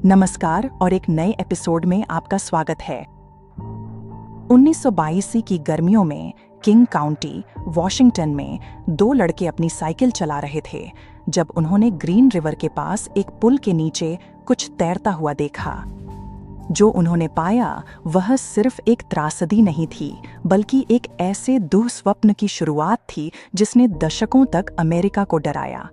नमस्कार और एक नए एपिसोड में आपका स्वागत है। 1982 की गर्मियों में किंग काउंटी, वॉशिंगटन में दो लड़के अपनी साइकिल चला रहे थे जब उन्होंने ग्रीन रिवर के पास एक पुल के नीचे कुछ तैरता हुआ देखा। जो उन्होंने पाया वह सिर्फ एक त्रासदी नहीं थी, बल्कि एक ऐसे दुःस्वप्न की शुरुआत थी जिसने दशकों तक अमेरिका को डराया।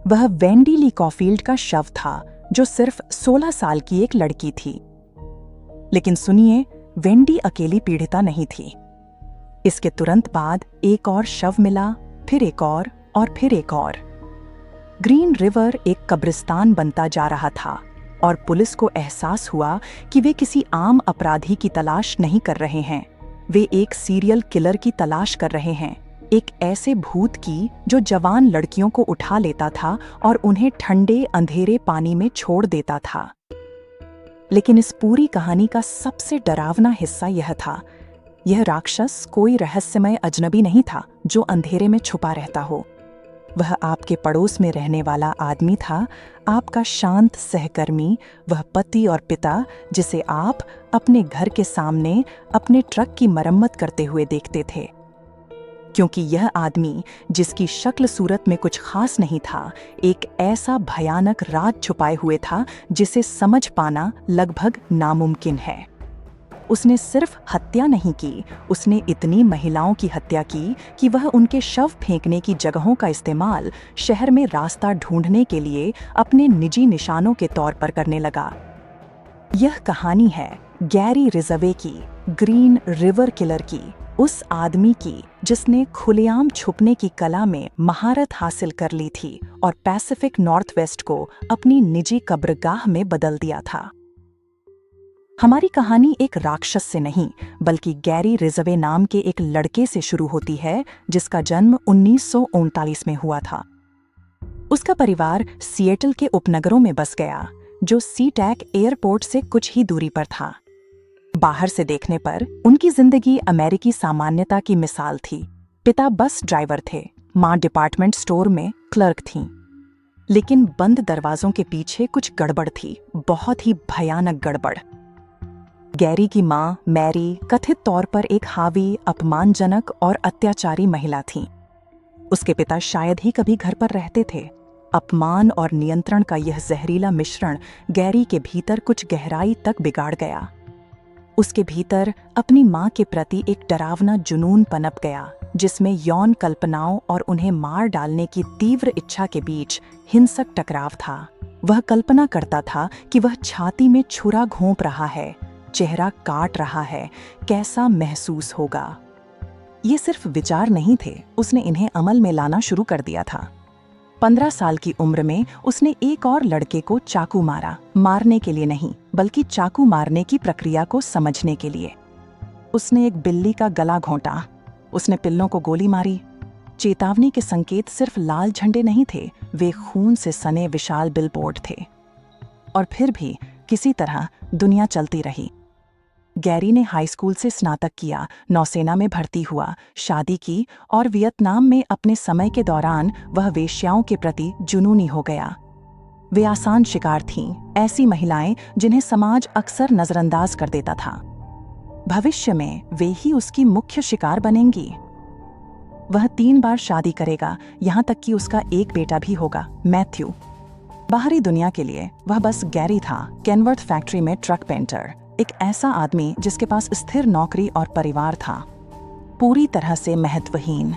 वह वेंडी ली कॉफील्ड का शव था, जो सिर्फ 16 साल की एक लड़की थी। लेकिन सुनिए, वेंडी अकेली पीड़िता नहीं थी। इसके तुरंत बाद एक और शव मिला, फिर एक और फिर एक और। ग्रीन रिवर एक कब्रिस्तान बनता जा रहा था और पुलिस को एहसास हुआ कि वे किसी आम अपराधी की तलाश नहीं कर रहे हैं, वे एक सीरियल किलर की तलाश कर रहे हैं, एक ऐसे भूत की जो जवान लड़कियों को उठा लेता था और उन्हें ठंडे अंधेरे पानी में छोड़ देता था। लेकिन इस पूरी कहानी का सबसे डरावना हिस्सा यह था, यह राक्षस कोई रहस्यमय अजनबी नहीं था जो अंधेरे में छुपा रहता हो। वह आपके पड़ोस में रहने वाला आदमी था, आपका शांत सहकर्मी, वह पति और पिता जिसे आप अपने घर के सामने अपने ट्रक की मरम्मत करते हुए देखते थे। क्योंकि यह आदमी, जिसकी शक्ल सूरत में कुछ खास नहीं था, एक ऐसा भयानक राज छुपाए हुए था जिसे समझ पाना लगभग नामुमकिन है। उसने सिर्फ हत्या नहीं की, उसने इतनी महिलाओं की हत्या की कि वह उनके शव फेंकने की जगहों का इस्तेमाल शहर में रास्ता ढूंढने के लिए अपने निजी निशानों के तौर पर करने लगा। यह कहानी है गैरी रिजवे की, ग्रीन रिवर किलर की, उस आदमी की जिसने खुलेआम छुपने की कला में महारत हासिल कर ली थी और पैसिफिक नॉर्थवेस्ट को अपनी निजी कब्रगाह में बदल दिया था। हमारी कहानी एक राक्षस से नहीं, बल्कि गैरी रिजवे नाम के एक लड़के से शुरू होती है जिसका जन्म 1939 में हुआ था। उसका परिवार सिएटल के उपनगरों में बस गया, जो सीटैक एयरपोर्ट से कुछ ही दूरी पर था। बाहर से देखने पर उनकी जिंदगी अमेरिकी सामान्यता की मिसाल थी। पिता बस ड्राइवर थे, मां डिपार्टमेंट स्टोर में क्लर्क थीं। लेकिन बंद दरवाजों के पीछे कुछ गड़बड़ थी, बहुत ही भयानक गड़बड़। गैरी की मां मैरी कथित तौर पर एक हावी, अपमानजनक और अत्याचारी महिला थीं। उसके पिता शायद ही कभी घर पर रहते थे। अपमान और नियंत्रण का यह जहरीला मिश्रण गैरी के भीतर कुछ गहराई तक बिगाड़ गया। उसके भीतर अपनी मां के प्रति एक डरावना जुनून पनप गया, जिसमें यौन कल्पनाओं और उन्हें मार डालने की तीव्र इच्छा के बीच हिंसक टकराव था। वह कल्पना करता था कि वह छाती में छुरा घोंप रहा है, चेहरा काट रहा है, कैसा महसूस होगा। ये सिर्फ विचार नहीं थे, उसने इन्हें अमल में लाना शुरू कर दिया था। 15 साल की उम्र में उसने एक और लड़के को चाकू मारा, मारने के लिए नहीं, बल्कि चाकू मारने की प्रक्रिया को समझने के लिए। उसने एक बिल्ली का गला घोंटा, उसने पिल्लों को गोली मारी। चेतावनी के संकेत सिर्फ लाल झंडे नहीं थे, वे खून से सने विशाल बिलबोर्ड थे। और फिर भी किसी तरह दुनिया चलती रही। गैरी ने हाई स्कूल से स्नातक किया, नौसेना में भर्ती हुआ, शादी की और वियतनाम में अपने समय के दौरान वह वेश्याओं के प्रति जुनूनी हो गया। वे आसान शिकार थीं, ऐसी महिलाएं जिन्हें समाज अक्सर नजरअंदाज कर देता था। भविष्य में वे ही उसकी मुख्य शिकार बनेंगी। वह 3 बार शादी करेगा, यहां तक कि उसका एक बेटा भी होगा, मैथ्यू। बाहरी दुनिया के लिए वह बस गैरी था, केनवर्थ फैक्ट्री में ट्रक पेंटर, एक ऐसा आदमी जिसके पास स्थिर नौकरी और परिवार था, पूरी तरह से महत्वहीन।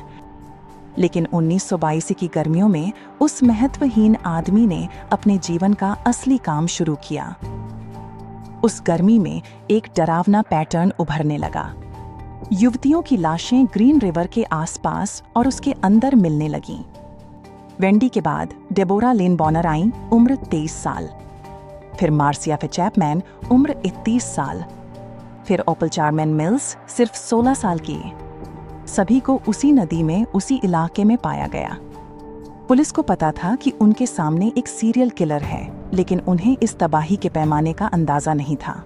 लेकिन 1982 की गर्मियों में उस महत्वहीन आदमी ने अपने जीवन का असली काम शुरू किया। उस गर्मी में एक डरावना पैटर्न उभरने लगा। युवतियों की लाशें ग्रीन रिवर के आसपास और उसके अंदर मिलने लगीं। वेंडी के बाद डेबोरा लेन बॉनर आईं, उम्र 23 साल। फिर मार्सिया फिचैपमैन, उम्र 31 साल। फिर ओपल चार्मैन मिल्स, सिर्फ 16 साल की। सभी को उसी नदी में, उसी इलाके में पाया गया। पुलिस को पता था कि उनके सामने एक सीरियल किलर है, लेकिन उन्हें इस तबाही के पैमाने का अंदाजा नहीं था।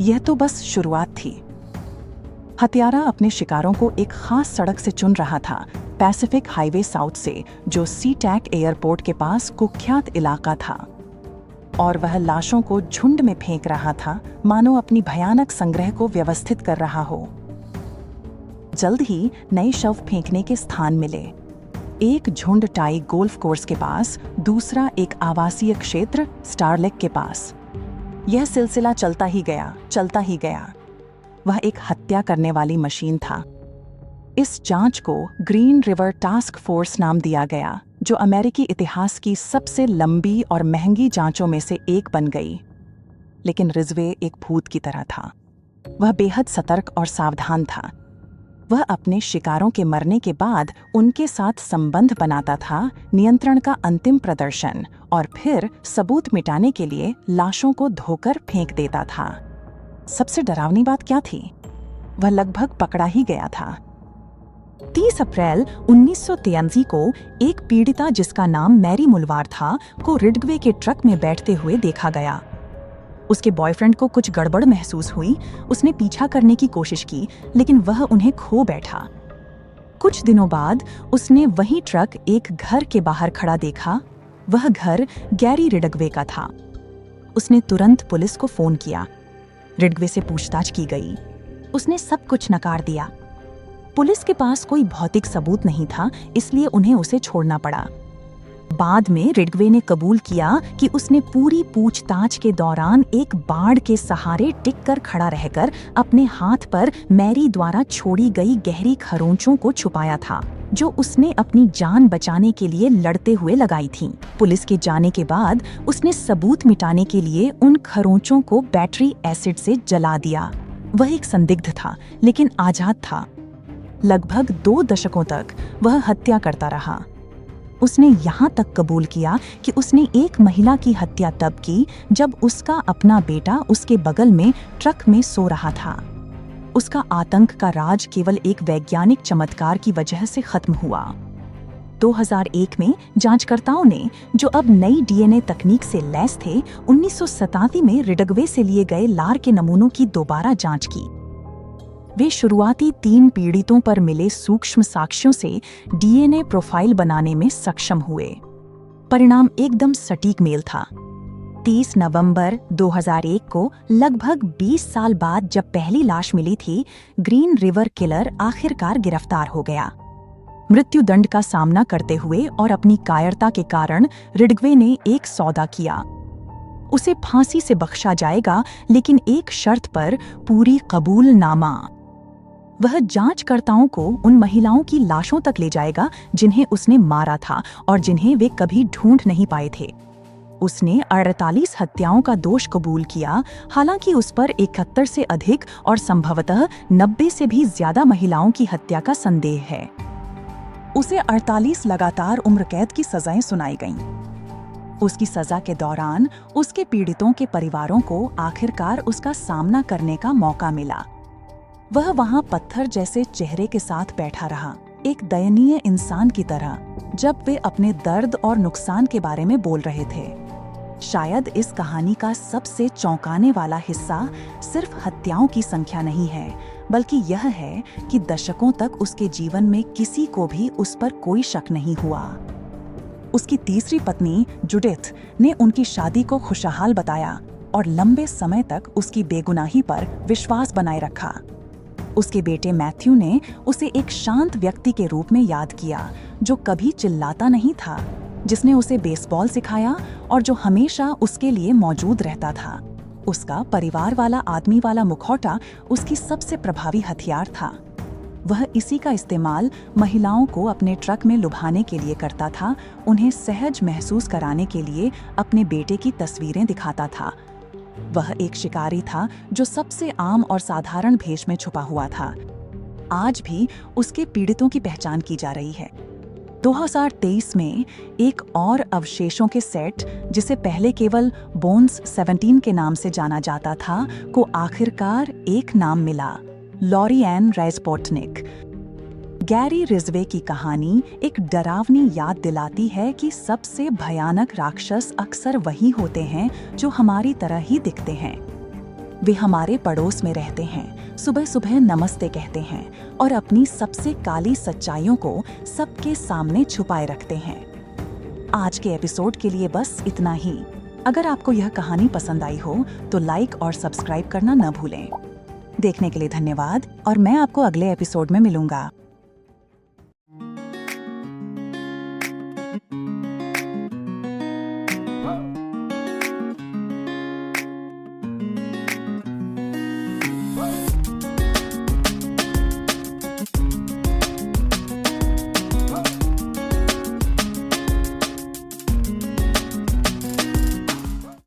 यह तो बस शुरुआत थी। हत्यारा अपने शिकारों को एक खास सड़क से चुन रहा था, पैसिफिक हाईवे साउथ से, जो सीटैक एयरपोर्ट के पास कुख्यात इलाका था। और वह लाशों को झुंड में फेंक रहा था, मानो अपनी भयानक संग्रह को व्यवस्थित कर रहा हो। जल्द ही नए शव फेंकने के स्थान मिले। एक झुंड टाई गोल्फ कोर्स के पास, दूसरा एक आवासीय क्षेत्र स्टारलेक के पास। यह सिलसिला चलता ही गया। वह एक हत्या करने वाली मशीन था। इस जांच को ग्रीन रिवर टास्क फोर्स नाम दिया गया, जो अमेरिकी इतिहास की सबसे लंबी और महंगी जांचों में से एक बन गई। लेकिन रिजवे एक भूत की तरह था। वह बेहद सतर्क और सावधान था। वह अपने शिकारों के मरने के बाद उनके साथ संबंध बनाता था, नियंत्रण का अंतिम प्रदर्शन, और फिर सबूत मिटाने के लिए लाशों को धोकर फेंक देता था। सबसे डरावनी बात क्या थी? वह लगभग पकड़ा ही गया था। 30 अप्रैल 1983 को एक पीड़िता जिसका नाम मैरी मुलवार था को रिडग्वे के ट्रक में बैठते हुए देखा गया। उसके बॉयफ्रेंड को कुछ गड़बड़ महसूस हुई। उसने पीछा करने की कोशिश की, लेकिन वह उन्हें खो बैठा। कुछ दिनों बाद उसने वही ट्रक एक घर के बाहर खड़ा देखा। वह घर गैरी रिडग्वे का था। उसने तुरंत पुलिस को फोन किया। रिडग्वे से पूछताछ की गई। उसने सब कुछ नकार दिया। पुलिस के पास कोई भौतिक सबूत नहीं था, इसलिए उन्हें उसे छोड़ना पड़ा। बाद में रिडग्वे ने कबूल किया कि उसने पूरी पूछताछ के दौरान एक बाड़ के सहारे टिककर खड़ा रहकर अपने हाथ पर मैरी द्वारा छोड़ी गई गहरी खरोंचों को छुपाया था, जो उसने अपनी जान बचाने के लिए लड़ते हुए लगाई थीं। पुलिस के जाने के बाद उसने सबूत मिटाने के लिए उन खरोंचों को बैटरी एसिड से जला दिया। वह एक संदिग्ध था, लेकिन आजाद था। लगभग 2 दशकों तक वह हत्या करता रहा। उसने यहाँ तक कबूल किया कि उसने एक महिला की हत्या तब की जब उसका अपना बेटा उसके बगल में ट्रक में सो रहा था। उसका आतंक का राज केवल एक वैज्ञानिक चमत्कार की वजह से खत्म हुआ। 2001 में जांचकर्ताओं ने, जो अब नई डीएनए तकनीक से लैस थे, 1987 में रिडग्वे से लिए गए लार के नमूनों की दोबारा जांच की। वे शुरुआती 3 पीड़ितों पर मिले सूक्ष्म साक्ष्यों से डीएनए प्रोफाइल बनाने में सक्षम हुए। परिणाम एकदम सटीक मेल था। 30 नवंबर 2001 को, लगभग 20 साल बाद जब पहली लाश मिली थी, ग्रीन रिवर किलर आखिरकार गिरफ्तार हो गया। मृत्युदंड का सामना करते हुए और अपनी कायरता के कारण रिडग्वे ने एक सौदा किया। उसे फांसी से बख्शा जाएगा, लेकिन एक शर्त पर, पूरी कबूलनामा। वह जांचकर्ताओं को उन महिलाओं की लाशों तक ले जाएगा जिन्हें उसने मारा था और जिन्हें वे कभी ढूंढ नहीं पाए थे। उसने 48 हत्याओं का दोष कबूल किया, हालांकि उस पर 71 से अधिक और संभवतः 90 से भी ज्यादा महिलाओं की हत्या का संदेह है। उसे 48 लगातार उम्र कैद की सजाएं सुनाई गईं। उसकी सजा के दौरान उसके पीड़ितों के परिवारों को आखिरकार उसका सामना करने का मौका मिला। वह वहां पत्थर जैसे चेहरे के साथ बैठा रहा, एक दयनीय इंसान की तरह, जब वे अपने दर्द और नुकसान के बारे में बोल रहे थे। शायद इस कहानी का सबसे चौंकाने वाला हिस्सा सिर्फ हत्याओं की संख्या नहीं है, बल्कि यह है कि दशकों तक उसके जीवन में किसी को भी उस पर कोई शक नहीं हुआ। उसकी तीसरी पत्नी जुडिथ ने उनकी शादी को खुशहाल बताया और लंबे समय तक उसकी बेगुनाही पर विश्वास बनाए रखा। उसके बेटे मैथ्यू ने उसे एक शांत व्यक्ति के रूप में याद किया, जो कभी चिल्लाता नहीं था, जिसने उसे बेसबॉल सिखाया और जो हमेशा उसके लिए मौजूद रहता था। उसका परिवार वाला आदमी वाला मुखौटा उसकी सबसे प्रभावी हथियार था। वह इसी का इस्तेमाल महिलाओं को अपने ट्रक में लुभाने के लिए करता था, उन्हें सहज महसूस कराने के लिए अपने बेटे की तस्वीरें दिखाता था। वह एक शिकारी था जो सबसे आम और साधारण भेष में छुपा हुआ था। आज भी उसके पीड़ितों की पहचान की जा रही है। 2023 में एक और अवशेषों के सेट, जिसे पहले केवल बोन्स 17 के नाम से जाना जाता था, को आखिरकार एक नाम मिला, लॉरी एन रेस्पोटनिक। गैरी रिजवे की कहानी एक डरावनी याद दिलाती है कि सबसे भयानक राक्षस अक्सर वही होते हैं जो हमारी तरह ही दिखते हैं। वे हमारे पड़ोस में रहते हैं, सुबह सुबह नमस्ते कहते हैं और अपनी सबसे काली सच्चाइयों को सबके सामने छुपाए रखते हैं। आज के एपिसोड के लिए बस इतना ही। अगर आपको यह कहानी पसंद आई हो तो लाइक और सब्सक्राइब करना न भूलें। देखने के लिए धन्यवाद और मैं आपको अगले एपिसोड में मिलूंगा।